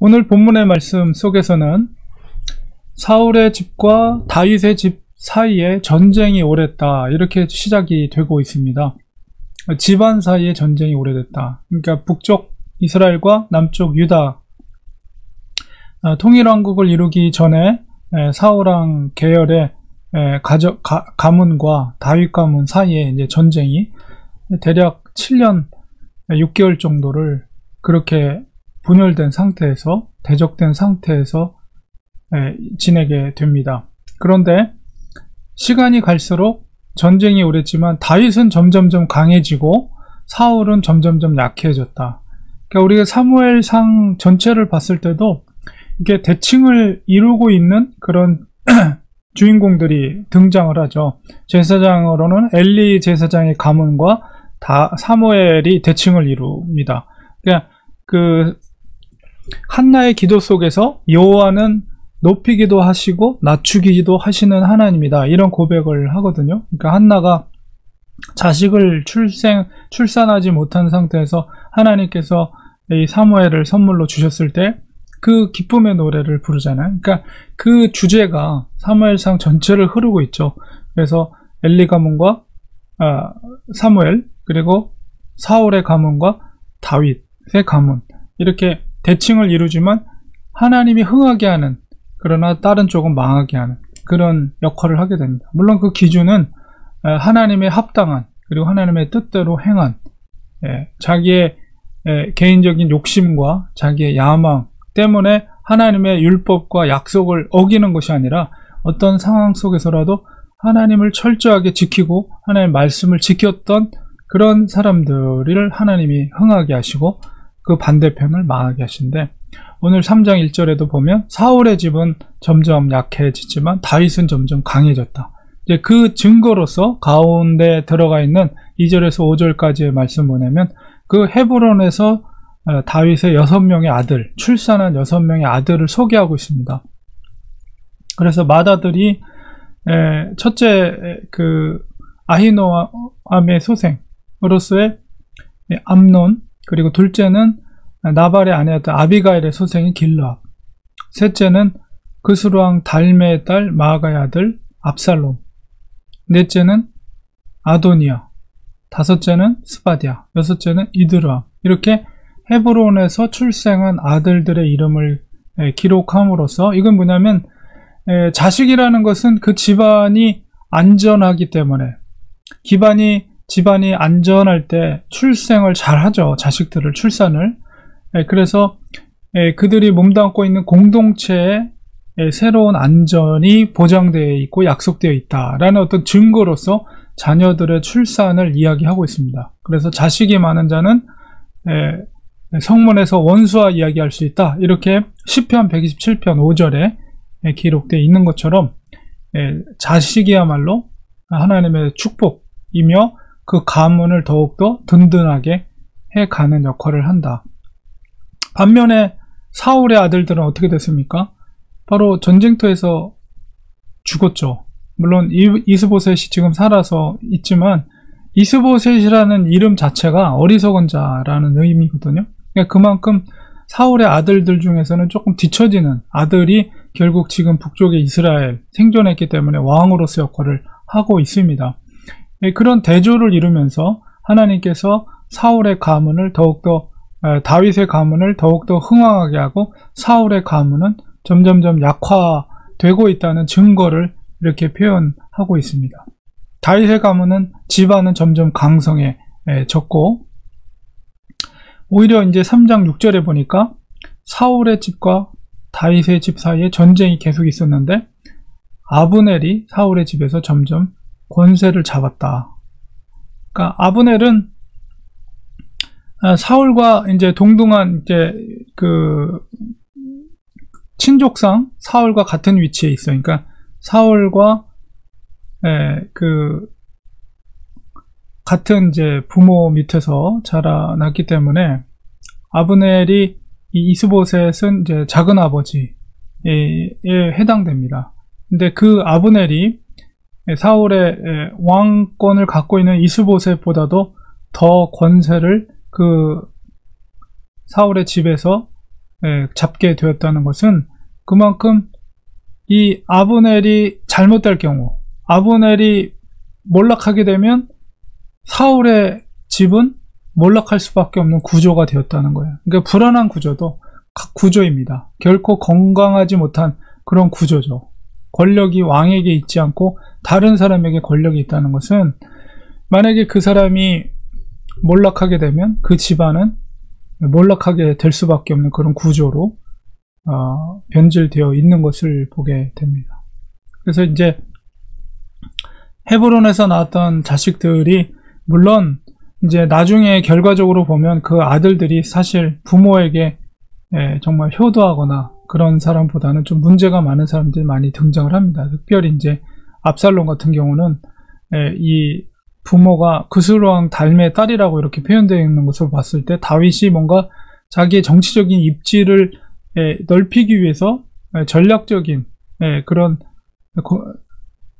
오늘 본문의 말씀 속에서는 사울의 집과 다윗의 집 사이에 전쟁이 오랬다, 이렇게 시작이 되고 있습니다. 집안 사이에 전쟁이 오래됐다. 그러니까 북쪽 이스라엘과 남쪽 유다 통일왕국을 이루기 전에 사울왕 계열의 가문과 다윗 가문 사이에 이제 전쟁이 대략 7년 6개월 정도를 그렇게 분열된 상태에서, 대적된 상태에서 지내게 됩니다. 그런데 시간이 갈수록 전쟁이 오랬지만 다윗은 점점점 강해지고 사울은 점점점 약해졌다. 그러니까 우리가 사무엘상 전체를 봤을 때도 이게 대칭을 이루고 있는 그런 주인공들이 등장을 하죠. 제사장으로는 엘리 제사장의 가문과 사무엘이 대칭을 이룹니다. 그러니까 그 한나의 기도 속에서 여호와는 높이기도 하시고 낮추기도 하시는 하나님이다, 이런 고백을 하거든요. 그러니까 한나가 자식을 출산하지 못한 상태에서 하나님께서 이 사무엘을 선물로 주셨을 때 그 기쁨의 노래를 부르잖아요. 그러니까 그 주제가 사무엘상 전체를 흐르고 있죠. 그래서 엘리 가문과 사무엘, 그리고 사울의 가문과 다윗의 가문, 이렇게 대칭을 이루지만 하나님이 흥하게 하는, 그러나 다른 쪽은 망하게 하는 그런 역할을 하게 됩니다. 물론 그 기준은 하나님의 합당한, 그리고 하나님의 뜻대로 행한, 자기의 개인적인 욕심과 자기의 야망 때문에 하나님의 율법과 약속을 어기는 것이 아니라 어떤 상황 속에서라도 하나님을 철저하게 지키고 하나님의 말씀을 지켰던 그런 사람들을 하나님이 흥하게 하시고 그 반대편을 망하게 하신데, 오늘 3장 1절에도 보면 사울의 집은 점점 약해지지만 다윗은 점점 강해졌다. 이제 그 증거로서 가운데 들어가 있는 2절에서 5절까지의 말씀 보내면 그 헤브론에서 다윗의 6명의 아들, 출산한 6명의 아들을 소개하고 있습니다. 그래서 맏아들이 첫째 그 아히노암의 소생으로서의 암논, 그리고 둘째는 나발의 아내였던 아비가일의 소생인 길르압, 셋째는 그스루왕 달메의 딸 마아가의 아들 압살롬, 넷째는 아도니아, 다섯째는 스바디아, 여섯째는 이드르암, 이렇게 헤브론에서 출생한 아들들의 이름을 기록함으로써, 이건 뭐냐면 자식이라는 것은 그 집안이 안전하기 때문에, 집안이 안전할 때 출생을 잘 하죠. 자식들을, 출산을. 그래서 그들이 몸담고 있는 공동체의 새로운 안전이 보장되어 있고 약속되어 있다라는 어떤 증거로서 자녀들의 출산을 이야기하고 있습니다. 그래서 자식이 많은 자는 성문에서 원수와 이야기할 수 있다, 이렇게 시편 127편 5절에 기록되어 있는 것처럼 자식이야말로 하나님의 축복이며 그 가문을 더욱더 든든하게 해가는 역할을 한다. 반면에 사울의 아들들은 어떻게 됐습니까? 바로 전쟁터에서 죽었죠. 물론 이스보셋이 지금 살아서 있지만 이스보셋이라는 이름 자체가 어리석은 자라는 의미거든요. 그러니까 그만큼 사울의 아들들 중에서는 조금 뒤처지는 아들이 결국 지금 북쪽의 이스라엘 생존했기 때문에 왕으로서 역할을 하고 있습니다. 그런 대조를 이루면서 하나님께서 사울의 가문을 더욱더, 다윗의 가문을 더욱더 흥왕하게 하고 사울의 가문은 점점점 약화되고 있다는 증거를 이렇게 표현하고 있습니다. 다윗의 가문은, 집안은 점점 강성해졌고, 오히려 이제 3장 6절에 보니까 사울의 집과 다윗의 집 사이에 전쟁이 계속 있었는데 아브넬이 사울의 집에서 점점 권세를 잡았다. 그러니까 아브넬은 사울과 이제 동등한 이제 그 친족상 사울과 같은 위치에 있어요. 그러니까 사울과 그 같은 이제 부모 밑에서 자라났기 때문에 아브넬이 이 이스보셋은 이제 작은 아버지에 해당됩니다. 근데 그 아브넬이 사울의 왕권을 갖고 있는 이스보셋보다도 더 권세를 그 사울의 집에서 잡게 되었다는 것은 그만큼 이 아브넬이 잘못될 경우, 아브넬이 몰락하게 되면 사울의 집은 몰락할 수밖에 없는 구조가 되었다는 거예요. 그러니까 불안한 구조도 구조입니다. 결코 건강하지 못한 그런 구조죠. 권력이 왕에게 있지 않고 다른 사람에게 권력이 있다는 것은 만약에 그 사람이 몰락하게 되면 그 집안은 몰락하게 될 수밖에 없는 그런 구조로 변질되어 있는 것을 보게 됩니다. 그래서 이제 헤브론에서 나왔던 자식들이 물론 이제 나중에 결과적으로 보면 그 아들들이 사실 부모에게 정말 효도하거나 그런 사람보다는 좀 문제가 많은 사람들이 많이 등장을 합니다. 특별히 이제 압살롬 같은 경우는 이 부모가 그스루왕 달메의 딸이라고 이렇게 표현되어 있는 것을 봤을 때 다윗이 뭔가 자기의 정치적인 입지를 넓히기 위해서 전략적인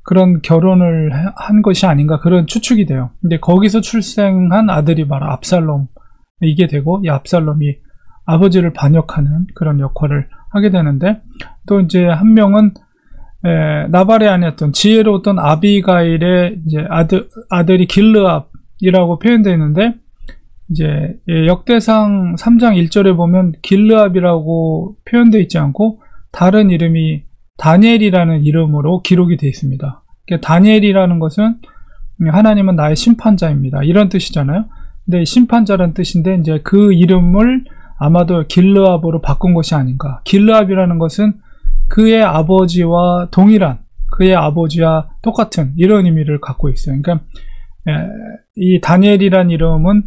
그런 결혼을 한 것이 아닌가 그런 추측이 돼요. 근데 거기서 출생한 아들이 바로 압살롬이게 되고 이 압살롬이 아버지를 반역하는 그런 역할을 하게 되는데 또 이제 한 명은 나발의 아내였던 지혜로웠던 아비가일의 이제 아들이 길르압이라고 표현되어 있는데 이제 역대상 3장 1절에 보면 길르압이라고 표현되어 있지 않고 다른 이름이 다니엘이라는 이름으로 기록이 되어 있습니다. 그러니까 다니엘이라는 것은 하나님은 나의 심판자입니다. 이런 뜻이잖아요. 근데 심판자라는 뜻인데 이제 그 이름을 아마도 길르압으로 바꾼 것이 아닌가. 길르압이라는 것은 그의 아버지와 동일한, 그의 아버지와 똑같은 이런 의미를 갖고 있어요. 그러니까 이 다니엘이라는 이름은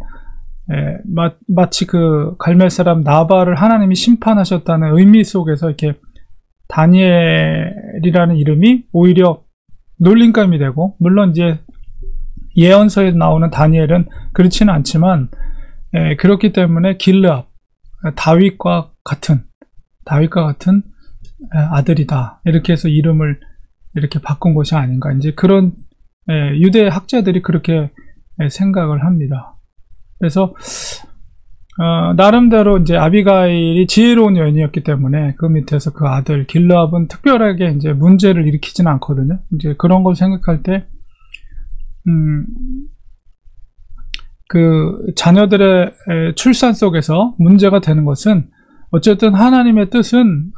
마치 그 갈멜 사람 나발을 하나님이 심판하셨다는 의미 속에서 이렇게 다니엘이라는 이름이 오히려 놀림감이 되고, 물론 이제 예언서에 나오는 다니엘은 그렇지는 않지만 그렇기 때문에 길르압, 다윗과 같은 아들이다 이렇게 해서 이름을 이렇게 바꾼 것이 아닌가, 이제 그런 유대 학자들이 그렇게 생각을 합니다. 그래서 나름대로 이제 아비가일이 지혜로운 여인이었기 때문에 그 밑에서 그 아들 길르압은 특별하게 이제 문제를 일으키지는 않거든요. 이제 그런 걸 생각할 때 그 자녀들의 출산 속에서 문제가 되는 것은 어쨌든 하나님의 뜻은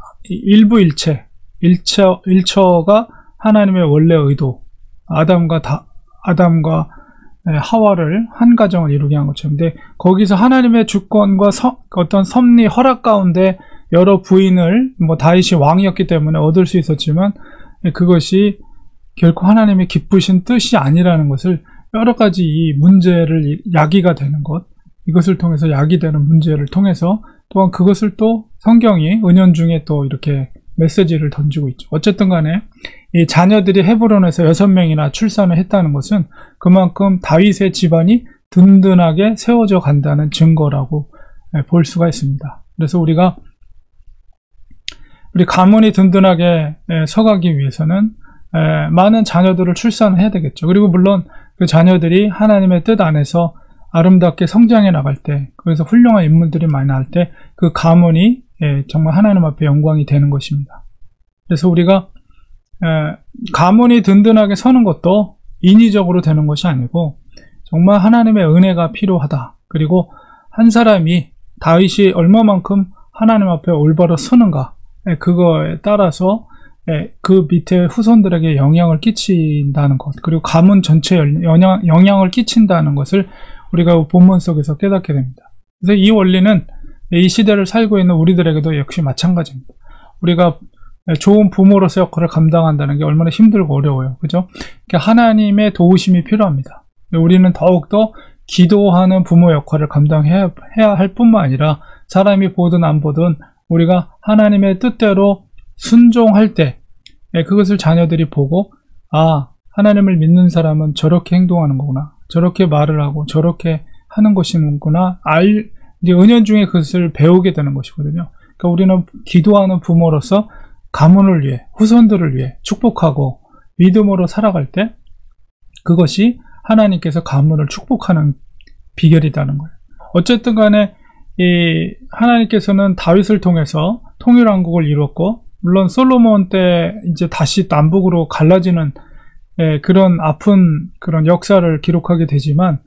일처가 하나님의 원래 의도, 아담과 하와를 한 가정을 이루게 한 것처럼. 근데 거기서 하나님의 주권과 어떤 섭리 허락 가운데 여러 부인을 다윗이 왕이었기 때문에 얻을 수 있었지만 그것이 결코 하나님의 기쁘신 뜻이 아니라는 것을 여러 가지 이 문제를 야기가 되는 것, 이것을 통해서 야기되는 문제를 통해서 또한 그것을 또 성경이 은연중에 또 이렇게 메시지를 던지고 있죠. 어쨌든 간에 이 자녀들이 헤브론에서 6명이나 출산을 했다는 것은 그만큼 다윗의 집안이 든든하게 세워져 간다는 증거라고 볼 수가 있습니다. 그래서 우리 가문이 든든하게 서가기 위해서는 많은 자녀들을 출산해야 되겠죠. 그리고 물론 그 자녀들이 하나님의 뜻 안에서 아름답게 성장해 나갈 때, 그래서 훌륭한 인물들이 많이 나올 때 그 가문이 정말 하나님 앞에 영광이 되는 것입니다. 그래서 우리가 가문이 든든하게 서는 것도 인위적으로 되는 것이 아니고 정말 하나님의 은혜가 필요하다. 그리고 한 사람이 다윗이 얼마만큼 하나님 앞에 올바로 서는가, 그거에 따라서 그 밑에 후손들에게 영향을 끼친다는 것, 그리고 가문 전체에 영향을 끼친다는 것을 우리가 본문 속에서 깨닫게 됩니다. 그래서 이 원리는 이 시대를 살고 있는 우리들에게도 역시 마찬가지입니다. 우리가 좋은 부모로서 역할을 감당한다는 게 얼마나 힘들고 어려워요. 그죠? 그러니까 하나님의 도우심이 필요합니다. 우리는 더욱더 기도하는 부모 역할을 감당해야 할 뿐만 아니라 사람이 보든 안 보든 우리가 하나님의 뜻대로 순종할 때 그것을 자녀들이 보고, 아, 하나님을 믿는 사람은 저렇게 행동하는 거구나, 저렇게 말을 하고 저렇게 하는 것이구나, 이제 은연중에 그것을 배우게 되는 것이거든요. 그러니까 우리는 기도하는 부모로서 가문을 위해, 후손들을 위해 축복하고 믿음으로 살아갈 때 그것이 하나님께서 가문을 축복하는 비결이라는 거예요. 어쨌든 간에 하나님께서는 다윗을 통해서 통일왕국을 이뤘고, 물론 솔로몬 때 이제 다시 남북으로 갈라지는 그런 아픈 그런 역사를 기록하게 되지만,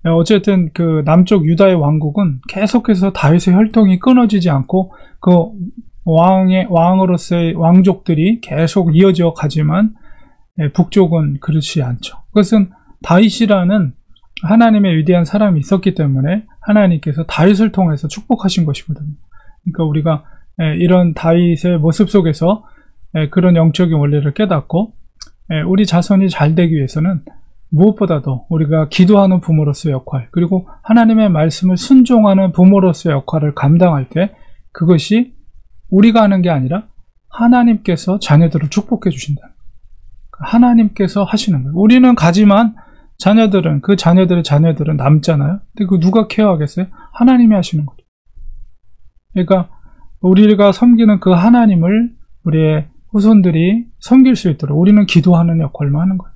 어쨌든 그 남쪽 유다의 왕국은 계속해서 다윗의 혈통이 끊어지지 않고 그 왕으로서의 왕족들이 계속 이어져 가지만, 북쪽은 그렇지 않죠. 그것은 다윗이라는 하나님의 위대한 사람이 있었기 때문에 하나님께서 다윗을 통해서 축복하신 것이거든요. 그러니까 우리가 이런 다윗의 모습 속에서 그런 영적인 원리를 깨닫고 우리 자손이 잘 되기 위해서는 무엇보다도 우리가 기도하는 부모로서의 역할, 그리고 하나님의 말씀을 순종하는 부모로서의 역할을 감당할 때 그것이 우리가 하는 게 아니라 하나님께서 자녀들을 축복해 주신다. 하나님께서 하시는 거예요. 우리는 가지만 자녀들은, 그 자녀들의 자녀들은 남잖아요. 근데 그 누가 케어하겠어요? 하나님이 하시는 거죠. 그러니까 우리가 섬기는 그 하나님을 우리의 후손들이 섬길 수 있도록 우리는 기도하는 역할만 하는 거예요.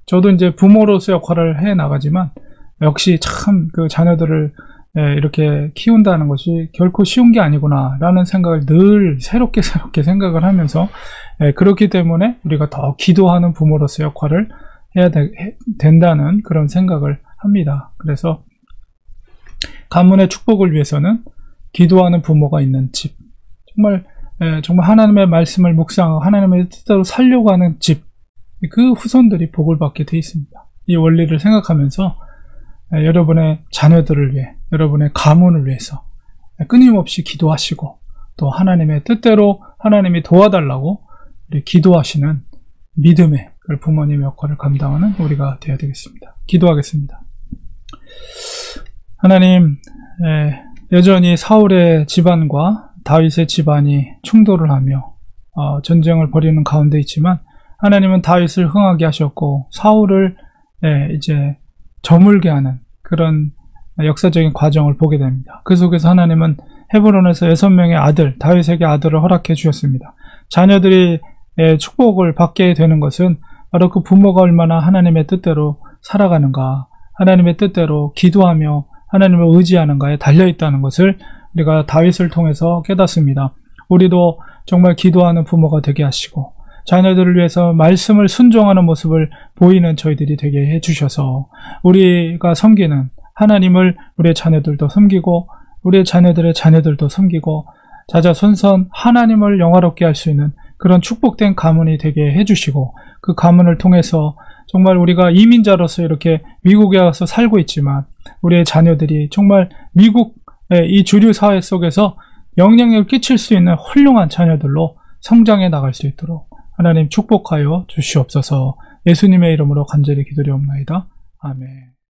저도 이제 부모로서 역할을 해 나가지만 역시 참 그 자녀들을 이렇게 키운다는 것이 결코 쉬운 게 아니구나 라는 생각을 늘 새롭게 생각을 하면서, 그렇기 때문에 우리가 더 기도하는 부모로서 역할을 해야 된다는 그런 생각을 합니다. 그래서 가문의 축복을 위해서는 기도하는 부모가 있는 집, 정말 하나님의 말씀을 묵상하고 하나님의 뜻대로 살려고 하는 집, 그 후손들이 복을 받게 돼 있습니다. 이 원리를 생각하면서 여러분의 자녀들을 위해, 여러분의 가문을 위해서 끊임없이 기도하시고, 또 하나님의 뜻대로 하나님이 도와달라고 기도하시는 믿음의 부모님의 역할을 감당하는 우리가 되어야 되겠습니다. 기도하겠습니다. 하나님, 여전히 사울의 집안과 다윗의 집안이 충돌을 하며 전쟁을 벌이는 가운데 있지만, 하나님은 다윗을 흥하게 하셨고 사울을 이제 저물게 하는 그런 역사적인 과정을 보게 됩니다. 그 속에서 하나님은 헤브론에서 6명의 아들, 다윗에게 아들을 허락해 주셨습니다. 자녀들이 축복을 받게 되는 것은 바로 그 부모가 얼마나 하나님의 뜻대로 살아가는가, 하나님의 뜻대로 기도하며 하나님을 의지하는가에 달려있다는 것을 우리가 다윗을 통해서 깨닫습니다. 우리도 정말 기도하는 부모가 되게 하시고 자녀들을 위해서 말씀을 순종하는 모습을 보이는 저희들이 되게 해주셔서 우리가 섬기는 하나님을 우리의 자녀들도 섬기고 우리의 자녀들의 자녀들도 섬기고 자자손손 하나님을 영화롭게 할 수 있는 그런 축복된 가문이 되게 해주시고, 그 가문을 통해서 정말 우리가 이민자로서 이렇게 미국에 와서 살고 있지만 우리의 자녀들이 정말 미국의 이 주류 사회 속에서 영향력을 끼칠 수 있는 훌륭한 자녀들로 성장해 나갈 수 있도록 하나님 축복하여 주시옵소서. 예수님의 이름으로 간절히 기도드리옵나이다. 아멘.